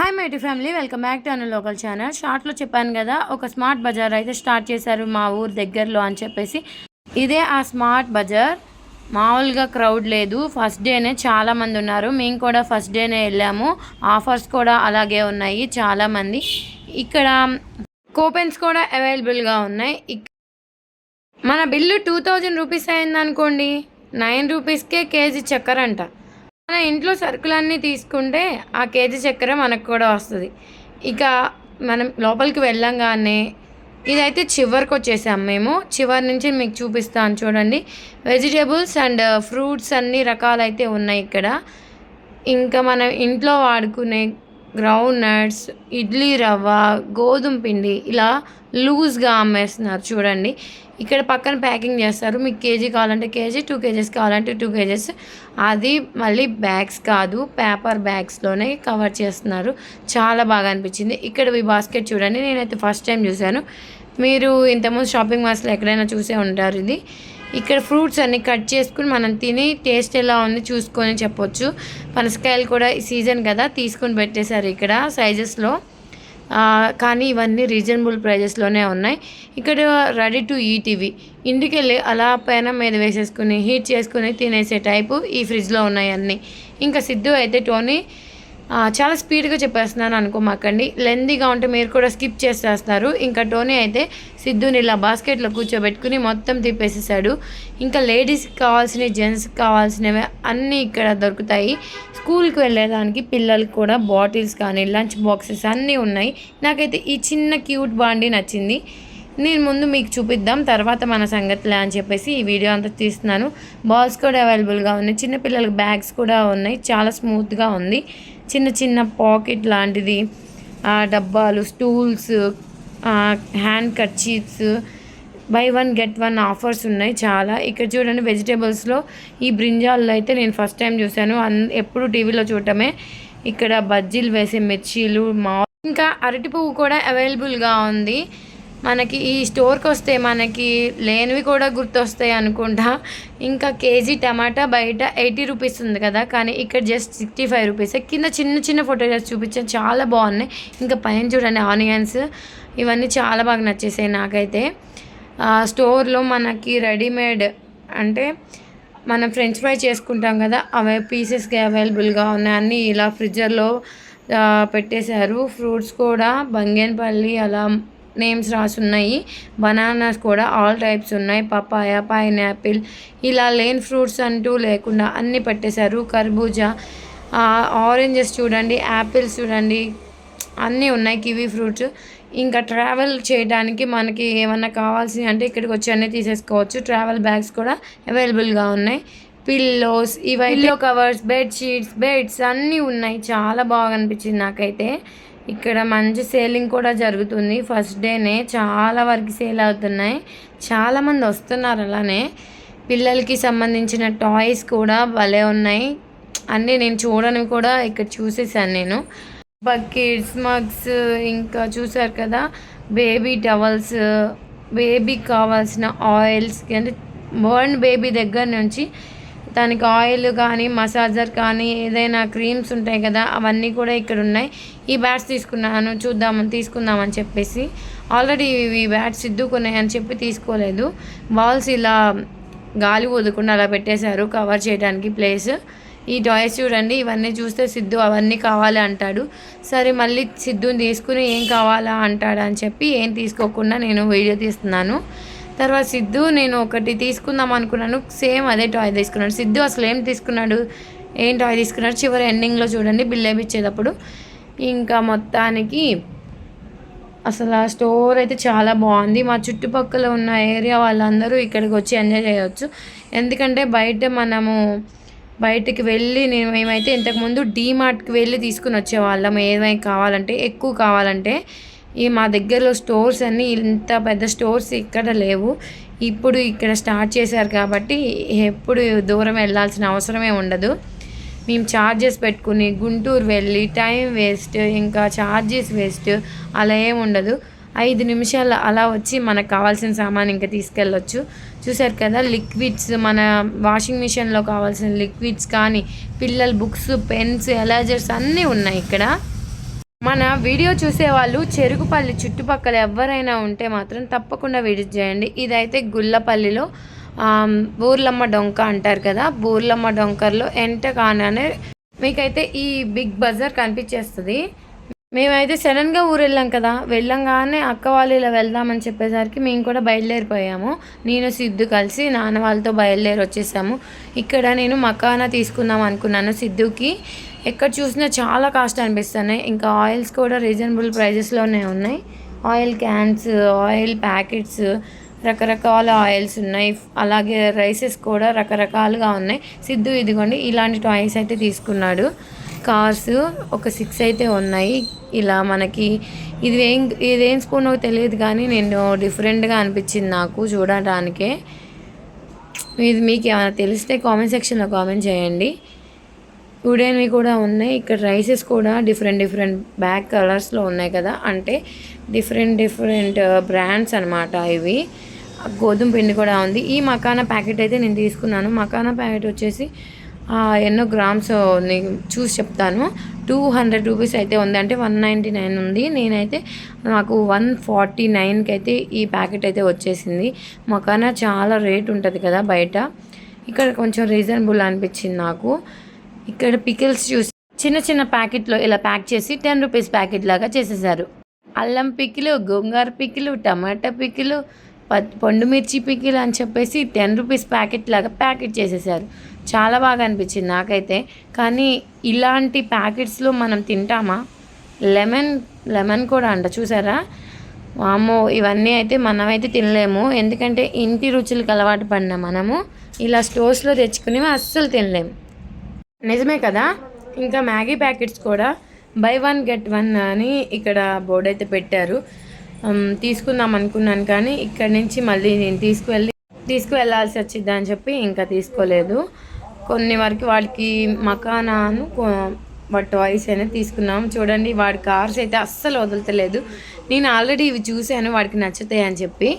Hi my family, welcome back to an local channel. షార్ట్లో చెప్పాను కదా, ఒక స్మార్ట్ బజార్ అయితే స్టార్ట్ చేశారు మా ఊరు దగ్గరలో అని చెప్పేసి. ఇదే ఆ స్మార్ట్ బజార్. మామూలుగా క్రౌడ్ లేదు. ఫస్ట్ డేనే చాలామంది ఉన్నారు. మేము కూడా ఫస్ట్ డేనే వెళ్ళాము. ఆఫర్స్ కూడా అలాగే ఉన్నాయి చాలామంది. ఇక్కడ కూపెన్స్ కూడా అవైలబుల్గా ఉన్నాయి. మన బిల్లు 2000 రూపీస్ అయిందనుకోండి, 9 రూపీస్కే కేజీ చక్కెర అంట. మన ఇంట్లో సరుకులన్నీ తీసుకుంటే ఆ కేజీ చక్కెర మనకు కూడా వస్తుంది. ఇక మనం లోపలికి వెళ్ళంగానే ఇదైతే చివరికి వచ్చేసాం మేము. చివరి నుంచి మీకు చూపిస్తాను చూడండి. వెజిటేబుల్స్ అండ్ ఫ్రూట్స్ అన్ని రకాలైతే ఉన్నాయి ఇక్కడ. ఇంకా మనం ఇంట్లో వాడుకునే గ్రౌండ్ నట్స్, ఇడ్లీ రవ్వ, గోధుమ పిండి ఇలా లూజ్గా అమ్మేస్తున్నారు చూడండి. ఇక్కడ పక్కన ప్యాకింగ్ చేస్తారు. మీకు కేజీ కావాలంటే కేజీ, 2 కేజెస్ కావాలంటే 2 కేజెస్. అది మళ్ళీ బ్యాగ్స్ కాదు, పేపర్ బ్యాగ్స్లోనే కవర్ చేస్తున్నారు. చాలా బాగా అనిపించింది. ఇక్కడ ఈ బాస్కెట్ చూడండి, నేనైతే ఫస్ట్ టైం చూశాను. మీరు ఇంతకుముందు షాపింగ్ మాల్స్లో ఎక్కడైనా చూసే ఉంటారు ఇది. ఇక్కడ ఫ్రూట్స్ అన్నీ కట్ చేసుకుని మనం తిని టేస్ట్ ఎలా ఉంది చూసుకొని చెప్పొచ్చు. పనసకాయలు కూడా ఈ సీజన్ కదా, తీసుకొని పెట్టేశారు ఇక్కడ సైజెస్లో. కానీ ఇవన్నీ రీజనబుల్ ప్రైజెస్లోనే ఉన్నాయి. ఇక్కడ రెడీ టు ఈట్ ఇవి. ఇంటికి వెళ్ళి అలా పైన మీద వేసేసుకుని హీట్ చేసుకుని తినేసే టైపు ఈ ఫ్రిడ్జ్లో ఉన్నాయి అన్నీ. ఇంకా సిద్ధు అయితే టోనీ చాలా స్పీడ్గా చెప్పేస్తున్నాను అనుకోమాకండి. లెందీగా ఉంటే మీరు కూడా స్కిప్ చేసేస్తారు. ఇంకా టోనీ అయితే సిద్ధుని ఇలా బాస్కెట్లో కూర్చోబెట్టుకుని మొత్తం తిప్పేసేసాడు. ఇంకా లేడీస్కి కావాల్సినవి, జెంట్స్కి కావాల్సినవి అన్నీ ఇక్కడ దొరుకుతాయి. స్కూల్కి వెళ్ళేదానికి పిల్లలకి కూడా బాటిల్స్ కానీ లంచ్ బాక్సెస్ అన్నీ ఉన్నాయి. నాకైతే ఈ చిన్న క్యూట్ బాండీ నచ్చింది. నేను ముందు మీకు చూపిద్దాం, తర్వాత మన సంగతిలే అని చెప్పేసి ఈ వీడియో అంతా తీస్తున్నాను. బాల్స్ కూడా అవైలబుల్గా ఉన్నాయి. చిన్నపిల్లలకి బ్యాగ్స్ కూడా ఉన్నాయి. చాలా స్మూత్గా ఉంది. చిన్న చిన్న పాకెట్ లాంటిది, డబ్బాలు, stools, hand kerchiefs, by 1 get 1 offers ఉన్నాయి చాలా. ఇక్కడ చూడండి వెజిటేబుల్స్లో ఈ బ్రింజాల్లో అయితే నేను ఫస్ట్ టైం చూశాను. ఎప్పుడు టీవీలో చూడటమే. ఇక్కడ బజ్జీలు వేసే మిర్చీలు, ఇంకా అరటి పువ్వు కూడా అవైలబుల్గా ఉంది. మనకి ఈ స్టోర్కి వస్తే మనకి లేనివి కూడా గుర్తొస్తాయి అనుకుంటా. ఇంకా కేజీ టమాటా బయట 80 రూపీస్ ఉంది కదా, కానీ ఇక్కడ జస్ట్ 65 రూపీస్. కింద చిన్న చిన్న ఫోటోస్ చూపించాను, చాలా బాగున్నాయి. ఇంకా పైన చూడండి ఆనియన్స్, ఇవన్నీ చాలా బాగా నచ్చేసాయి నాకైతే. స్టోర్లో మనకి రెడీమేడ్ అంటే మనం ఫ్రెంచ్ ఫ్రై చేసుకుంటాం కదా, అవే పీసెస్కి అవైలబుల్గా ఉన్నాయి. అన్నీ ఇలా ఫ్రిడ్జర్లో పెట్టేశారు. ఫ్రూట్స్ కూడా బంగేనపల్లి అలా నేమ్స్ రాసున్నాయి. బనానాస్ కూడా ఆల్ టైప్స్ ఉన్నాయి. పపాయ, పైనాపిల్, ఇలా లేని ఫ్రూట్స్ అంటూ లేకుండా అన్నీ పెట్టేశారు. కర్బూజా, ఆరెంజెస్ చూడండి, యాపిల్స్ చూడండి, అన్నీ ఉన్నాయి. Kiwi fruits. ఇంకా ట్రావెల్ చేయడానికి మనకి ఏమన్నా కావాల్సి అంటే ఇక్కడికి వచ్చి అన్నీ తీసేసుకోవచ్చు. ట్రావెల్ బ్యాగ్స్ కూడా అవైలబుల్గా ఉన్నాయి. Pillows, pillow covers, bedsheets, beds అన్నీ ఉన్నాయి. చాలా బాగా అనిపించింది నాకైతే. ఇక్కడ మంచి సేలింగ్ కూడా జరుగుతుంది. ఫస్ట్ డేనే చాలా వరకు సేల్ అవుతున్నాయి. చాలామంది వస్తున్నారు. అలానే పిల్లలకి సంబంధించిన టాయ్స్ కూడా భలే ఉన్నాయి. అన్నీ నేను చూడనివి కూడా ఇక్కడ చూసేసాను నేను. బకెట్స్, మగ్స్, ఇంకా చూసారు కదా బేబీ టవల్స్, బేబీకి కావాల్సిన ఆయిల్స్, అంటే బర్న్ బేబీ దగ్గర నుంచి దానికి ఆయిల్ కానీ మసాజర్ కానీ ఏదైనా క్రీమ్స్ ఉంటాయి కదా, అవన్నీ కూడా ఇక్కడ ఉన్నాయి. ఈ బ్యాట్స్ తీసుకున్నాను, తీసుకుందామని చెప్పేసి. ఆల్రెడీ ఈ బ్యాట్స్ సిద్దుకున్నాయని చెప్పి తీసుకోలేదు. బాల్స్ ఇలా గాలి వదలకుండా అలా పెట్టేశారు కవర్ చేయడానికి ప్లేస్. ఈ టాయ్స్ చూడండి, ఇవన్నీ చూస్తే సిద్ధు అవన్నీ కావాలి అంటాడు. సరే మళ్ళీ సిద్ధుని తీసుకుని ఏం కావాలా అంటాడు అని చెప్పి ఏం తీసుకోకుండా నేను వీడియో తీస్తున్నాను. తర్వాత సిద్ధు నేను ఒకటి తీసుకుందాం అనుకున్నాను, సేమ్ అదే టాయ్ తీసుకున్నాడు. సిద్ధు అసలు ఏం తీసుకున్నాడు, ఏం టాయ్ తీసుకున్నాడు చివరి ఎండింగ్లో చూడండి బిల్ వేయించేటప్పుడు. ఇంకా మొత్తానికి అసలు ఆ స్టోర్ అయితే చాలా బాగుంది. మా చుట్టుపక్కల ఉన్న ఏరియా వాళ్ళందరూ ఇక్కడికి వచ్చి ఎంజాయ్ చేయవచ్చు. ఎందుకంటే బయటికి వెళ్ళి మేమైతే ఇంతకుముందు డీమార్ట్కి వెళ్ళి తీసుకుని వచ్చేవాళ్ళం ఏమైనా కావాలంటే, ఎక్కువ కావాలంటే. మా దగ్గరలో స్టోర్స్ అన్నీ ఇంత పెద్ద స్టోర్స్ ఇక్కడ లేవు. ఇప్పుడు ఇక్కడ స్టార్ట్ చేశారు కాబట్టి ఎప్పుడు దూరం వెళ్ళాల్సిన అవసరమే ఉండదు. మేము ఛార్జెస్ పెట్టుకుని గుంటూరు వెళ్ళి టైం వేస్ట్, ఇంకా ఛార్జెస్ వేస్ట్ అలా ఏమి ఉండదు. 5 నిమిషాలు అలా వచ్చి మనకు కావాల్సిన సామాన్ ఇంకా తీసుకెళ్ళొచ్చు. చూసారు కదా లిక్విడ్స్, మన వాషింగ్ మిషన్లో కావాల్సిన లిక్విడ్స్ కానీ, పిల్లల బుక్స్, పెన్స్, ఎరేజర్స్ అన్నీ ఉన్నాయి ఇక్కడ. మన వీడియో చూసేవాళ్ళు చెరుకుపల్లి చుట్టుపక్కల ఎవరైనా ఉంటే మాత్రం తప్పకుండా విజిట్ చేయండి. ఇదైతే గుల్లపల్లిలో బూర్లమ్మ డొంక అంటారు కదా, బూర్లమ్మ డొంకర్లో కాగానే మీకైతే ఈ బిగ్ బజార్ కనిపించేస్తుంది. మేమైతే సడన్గా ఊరు వెళ్ళాం కదా, వెళ్ళంగానే అక్క వాళ్ళు ఇలా వెళ్దామని చెప్పేసరికి మేము కూడా బయలుదేరిపోయాము. నేను సిద్ధు కలిసి నాన్న వాళ్ళతో బయలుదేరి వచ్చేసాము. ఇక్కడ నేను మకానా తీసుకుందాం అనుకున్నాను సిద్ధుకి. ఎక్కడ చూసినా చాలా కాస్ట్ అనిపిస్తున్నాయి. ఇంకా ఆయిల్స్ కూడా రీజనబుల్ ప్రైజెస్లోనే ఉన్నాయి. ఆయిల్ క్యాన్స్, ఆయిల్ ప్యాకెట్స్, రకరకాల ఆయిల్స్ ఉన్నాయి. అలాగే రైసెస్ కూడా రకరకాలుగా ఉన్నాయి. సిద్ధు ఇదిగోండి ఇలాంటి టాయ్స్ అయితే తీసుకున్నాడు. కార్స్ ఒక 6 అయితే ఉన్నాయి. ఇలా మనకి ఇదేం స్పూన్ తెలియదు కానీ నేను డిఫరెంట్గా అనిపించింది నాకు చూడటానికే. ఇది మీకు ఏమైనా తెలిస్తే కామెంట్ సెక్షన్లో కామెంట్ చేయండి. వుడెన్వి కూడా ఉన్నాయి. ఇక్కడ రైసెస్ కూడా డిఫరెంట్ బ్యాక్ కలర్స్లో ఉన్నాయి కదా, అంటే డిఫరెంట్ బ్రాండ్స్ అనమాట ఇవి. గోధుమ పిండి కూడా ఉంది. ఈ మకానా ప్యాకెట్ అయితే నేను తీసుకున్నాను. మకానా ప్యాకెట్ వచ్చేసి ఎన్నో గ్రామ్స్ చూసి చెప్తాను. 200 రూపీస్ అయితే ఉంది, అంటే 199 ఉంది. నేనైతే నాకు 149కి అయితే ఈ ప్యాకెట్ అయితే వచ్చేసింది. మకానా చాలా రేట్ ఉంటుంది కదా బయట, ఇక్కడ కొంచెం రీజనబుల్ అనిపించింది నాకు. ఇక్కడ పికిల్స్ చూసి చిన్న ప్యాకెట్లో ఇలా ప్యాక్ చేసి 10 రూపీస్ ప్యాకెట్ లాగా చేసేసారు. అల్లం పికిలు, గోంగూర పికిలు, టమాటా పికిలు, పండు మిర్చి పికిలు అని చెప్పేసి 10 రూపీస్ ప్యాకెట్ లాగా ప్యాకెట్ చేసేసారు. చాలా బాగా అనిపించింది నాకైతే. కానీ ఇలాంటి ప్యాకెట్స్లో మనం తింటామా? లెమన్ కూడా అంట, చూసారా? వామ్మో, ఇవన్నీ అయితే మనమైతే తినలేము. ఎందుకంటే ఇంటి రుచులకు అలవాటు పడినా మనము ఇలా స్టోర్స్లో తెచ్చుకునేవి అస్సలు తినలేము. నిజమే కదా. ఇంకా మ్యాగీ ప్యాకెట్స్ కూడా బై 1 గెట్ 1 అని ఇక్కడ బోర్డు అయితే పెట్టారు. తీసుకుందాం అనుకున్నాను కానీ ఇక్కడి నుంచి మళ్ళీ నేను తీసుకువెళ్ళాల్సి వచ్చింది అని చెప్పి ఇంకా తీసుకోలేదు. కొన్ని వరకు వాడికి మకానాను వాటి టాయ్స్ అనేది తీసుకున్నాం. చూడండి, వాడి కార్స్ అయితే అస్సలు వదులుతలేదు. నేను ఆల్రెడీ ఇవి చూశాను వాడికి నచ్చుతాయి అని చెప్పి,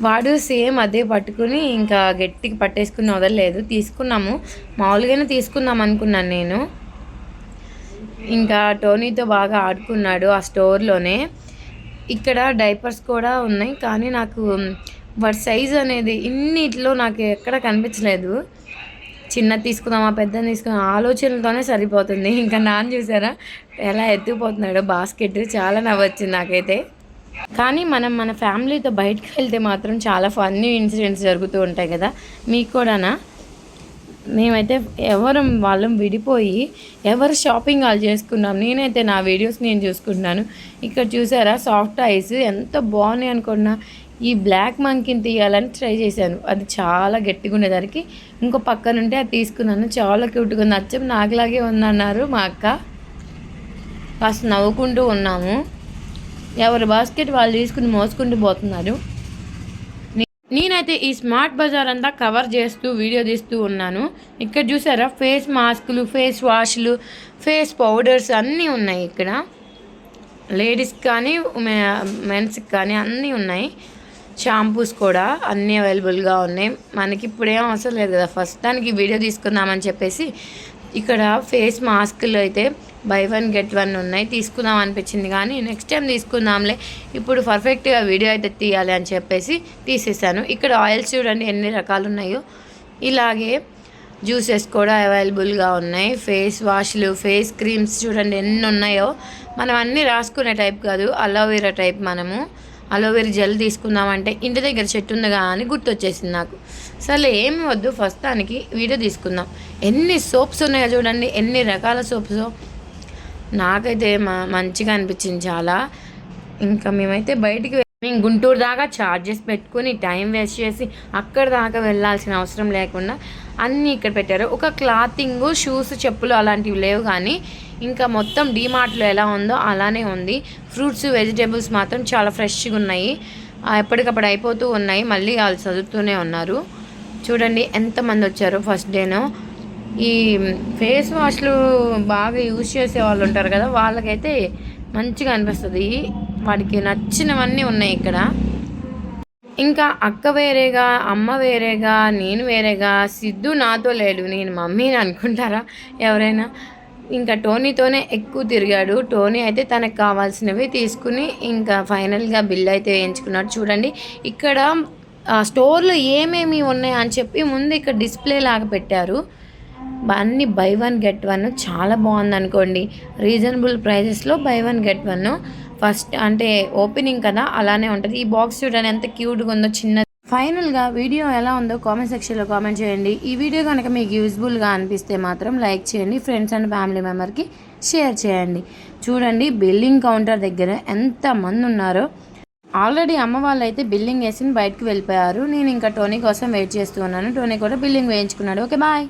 వాడు సేమ్ అదే పట్టుకుని ఇంకా గట్టిగా పట్టేసుకుని వదలలేదు. తీసుకున్నాము, మామూలుగానే తీసుకుందాం అనుకున్నాను నేను. ఇంకా టోనీతో బాగా ఆడుకున్నాడు ఆ స్టోర్లోనే. ఇక్కడ డైపర్స్ కూడా ఉన్నాయి కానీ నాకు వాటి సైజ్ అనేది ఇన్నిట్లో నాకు ఎక్కడ కనిపించలేదు. చిన్నది తీసుకుందామా పెద్దది తీసుకుందాం ఆలోచనలతోనే సరిపోతుంది. ఇంకా నాన్న చూసారా ఎలా ఎత్తుకుపోతున్నాడో బాస్కెట్, చాలా నవ్వొచ్చింది నాకైతే. కానీ మన ఫ్యామిలీతో బయటకు వెళ్తే మాత్రం చాలా ఫన్నీ ఇన్సిడెంట్స్ జరుగుతూ ఉంటాయి కదా, మీకు కూడానా? మేమైతే వాళ్ళం విడిపోయి ఎవరు షాపింగ్ వాళ్ళు చేసుకున్నాం. నేనైతే నా వీడియోస్ నేను చూసుకుంటున్నాను. ఇక్కడ చూసారా సాఫ్ట్ ఐస్ ఎంత బాగున్నాయి అనుకున్నా. ఈ బ్లాక్ మంకీని తీయాలని ట్రై చేశాను, అది చాలా గట్టిగా ఉండేదానికి. ఇంకో పక్కన ఉంటే అది తీసుకున్నాను, చాలా క్యూట్గా ఉంది, అచ్చం నాకులాగే ఉందన్నారు మా అక్క. కాస్త నవ్వుకుంటూ ఉన్నాము. ఎవరు బాస్కెట్ వాళ్ళు తీసుకుని మోసుకుంటూ పోతున్నారు. నేనైతే ఈ స్మార్ట్ బజార్ అంతా కవర్ చేస్తూ వీడియో తీస్తూ ఉన్నాను. ఇక్కడ చూసారా ఫేస్ మాస్కులు, ఫేస్ వాష్లు, ఫేస్ పౌడర్స్ అన్నీ ఉన్నాయి. ఇక్కడ లేడీస్కి కానీ మెన్స్కి కానీ అన్నీ ఉన్నాయి. షాంపూస్ కూడా అన్నీ అవైలబుల్గా ఉన్నాయి. మనకి ఇప్పుడేం అవసరం లేదు కదా, ఫస్ట్ దానికి వీడియో తీసుకుందామని చెప్పేసి ఇక్కడ ఫేస్ మాస్కులు అయితే బై 1 గెట్ 1 ఉన్నాయి. తీసుకుందాం అనిపించింది కానీ నెక్స్ట్ టైం తీసుకుందాంలే, ఇప్పుడు పర్ఫెక్ట్గా వీడియో అయితే తీయాలి అని చెప్పేసి తీసేసాను. ఇక్కడ ఆయిల్స్ చూడండి ఎన్ని రకాలు ఉన్నాయో. ఇలాగే జ్యూసెస్ కూడా అవైలబుల్గా ఉన్నాయి. ఫేస్ వాష్లు, ఫేస్ క్రీమ్స్ చూడండి ఎన్ని ఉన్నాయో. మనం అన్నీ రాసుకునే టైప్ కాదు, అలోవెరా టైప్. మనము అలోవెరా జెల్ తీసుకుందామంటే ఇంటి దగ్గర చెట్టు ఉందిగా అని గుర్తొచ్చేసింది నాకు. సరే ఏమి వద్దు, ఫస్ట్ దానికి వీడియో తీసుకుందాం. ఎన్ని సోప్స్ ఉన్నాయో చూడండి, ఎన్ని రకాల సోప్స్. నాకైతే మంచిగా అనిపించింది చాలా. ఇంకా మేమైతే మేము గుంటూరు దాకా ఛార్జెస్ పెట్టుకుని టైం వేస్ట్ చేసి అక్కడ దాకా వెళ్ళాల్సిన అవసరం లేకుండా అన్నీ ఇక్కడ పెట్టారు. ఒక క్లాతింగ్, షూస్, చెప్పులు అలాంటివి లేవు కానీ ఇంకా మొత్తం డీమార్ట్లో ఎలా ఉందో అలానే ఉంది. ఫ్రూట్స్, వెజిటేబుల్స్ మాత్రం చాలా ఫ్రెష్గా ఉన్నాయి. ఎప్పటికప్పుడు అయిపోతూ ఉన్నాయి, మళ్ళీ వాళ్ళు చదువుతూనే ఉన్నారు. చూడండి ఎంతమంది వచ్చారు ఫస్ట్ డేను. ఈ ఫేస్ వాష్లు బాగా యూజ్ చేసే వాళ్ళు ఉంటారు కదా, వాళ్ళకైతే మంచిగా అనిపిస్తుంది. వాడికి నచ్చినవన్నీ ఉన్నాయి ఇక్కడ. ఇంకా అక్క వేరేగా, అమ్మ వేరేగా, నేను వేరేగా. సిద్ధు నాతో లేడు, నేను మమ్మీని అనుకుంటారా ఎవరైనా? ఇంకా టోనీతోనే ఎక్కువ తిరిగాడు. టోనీ అయితే తనకు కావాల్సినవి తీసుకుని ఇంకా ఫైనల్గా బిల్ అయితే వేయించుకున్నాడు. చూడండి ఇక్కడ స్టోర్లో ఏమేమి ఉన్నాయి అని చెప్పి ముందు ఇక్కడ డిస్ప్లే లాగా పెట్టారు. అన్నీ బై వన్ గెట్ వన్, చాలా బాగుంది అనుకోండి. రీజనబుల్ ప్రైజెస్లో buy one get one. First అంటే ఓపెనింగ్ కదా అలానే ఉంటుంది. ఈ బాక్స్ చూడండి ఎంత క్యూట్గా ఉందో, చిన్న. ఫైనల్గా వీడియో ఎలా ఉందో కామెంట్ సెక్షన్లో కామెంట్ చేయండి. ఈ వీడియో కనుక మీకు యూజ్ఫుల్గా అనిపిస్తే మాత్రం లైక్ చేయండి, ఫ్రెండ్స్ అండ్ ఫ్యామిలీ మెంబర్కి షేర్ చేయండి. చూడండి బిల్లింగ్ కౌంటర్ దగ్గర ఎంతమంది ఉన్నారో. ఆల్రెడీ అమ్మ వాళ్ళు అయితే బిల్లింగ్ వేసి బయటకు వెళ్ళిపోయారు. నేను ఇంకా టోనీ కోసం వెయిట్ చేస్తూ ఉన్నాను. టోనీ కూడా బిల్లింగ్ వేయించుకున్నాడు. Okay bye.